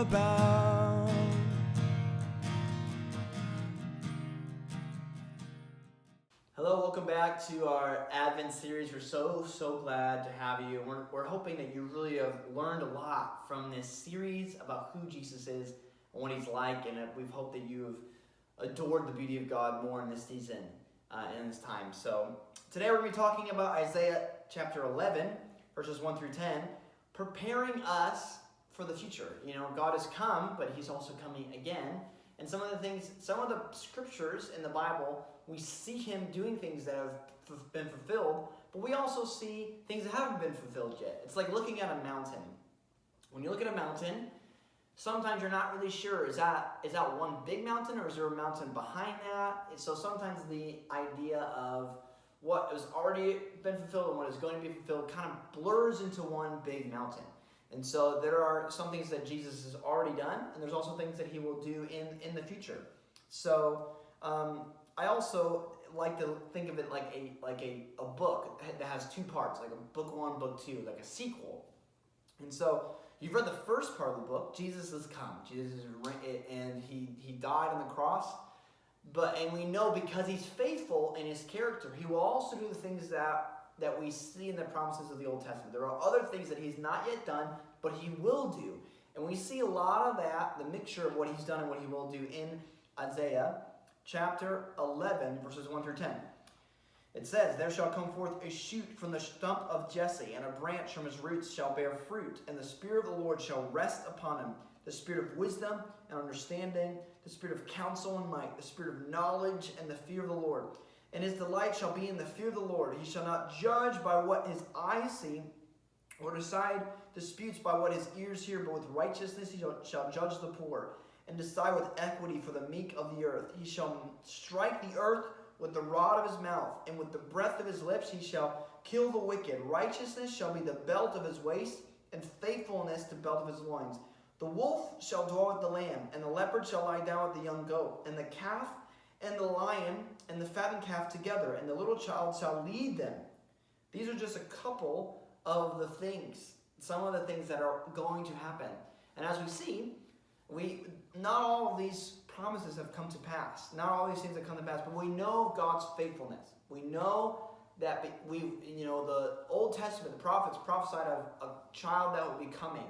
about. Hello, welcome back to our Advent series. We're so glad to have you. We're hoping that you really have learned a lot from this series about who Jesus is and what he's like, and we hope that you've adored the beauty of God more in this season, in this time. So today we're going to be talking about Isaiah chapter 11, verses 1 through 10, preparing us for the future. You know, God has come, but he's also coming again. And some of the scriptures in the Bible, we see him doing things that have been fulfilled, but we also see things that haven't been fulfilled yet. It's like looking at a mountain. When you look at a mountain, sometimes you're not really sure, is that one big mountain or is there a mountain behind that? So sometimes the idea of what has already been fulfilled and what is going to be fulfilled kind of blurs into one big mountain. And so there are some things that Jesus has already done, and there's also things that he will do in the future. So I also like to think of it like a book that has two parts, like a book one, book two, like a sequel. And so you've read the first part of the book. Jesus has come. And he died on the cross. And we know because he's faithful in his character, he will also do the things that we see in the promises of the Old Testament. There are other things that he's not yet done, but he will do. And we see a lot of that, the mixture of what he's done and what he will do in Isaiah chapter 11, verses 1 through 10. It says, "There shall come forth a shoot from the stump of Jesse, and a branch from his roots shall bear fruit. And the Spirit of the Lord shall rest upon him, the Spirit of wisdom and understanding, the Spirit of counsel and might, the Spirit of knowledge and the fear of the Lord. And his delight shall be in the fear of the Lord. He shall not judge by what his eyes see, or decide disputes by what his ears hear, but with righteousness he shall judge the poor, and decide with equity for the meek of the earth. He shall strike the earth with the rod of his mouth, and with the breath of his lips he shall kill the wicked. Righteousness shall be the belt of his waist, and faithfulness the belt of his loins. The wolf shall dwell with the lamb, and the leopard shall lie down with the young goat, and the calf and the lion and the fattened calf together, and the little child shall lead them." These are just a couple of the things, some of the things that are going to happen. And as we see, not all of these promises have come to pass. Not all these things have come to pass, but we know God's faithfulness. We know that the Old Testament, the prophets prophesied of a child that would be coming.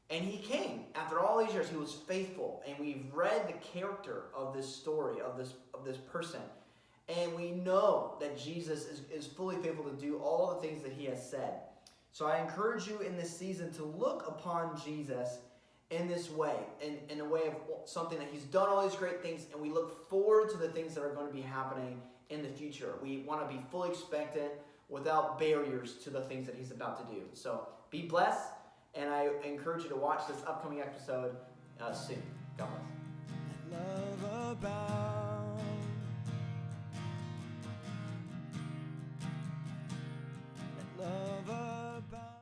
And he came. After all these years, he was faithful. And we've read the character of this story, of this person. And we know that Jesus is fully faithful to do all the things that he has said. So I encourage you in this season to look upon Jesus in this way, in a way of something that he's done all these great things, and we look forward to the things that are going to be happening in the future. We want to be fully expectant without barriers to the things that he's about to do. So be blessed, and I encourage you to watch this upcoming episode soon. God bless. Love about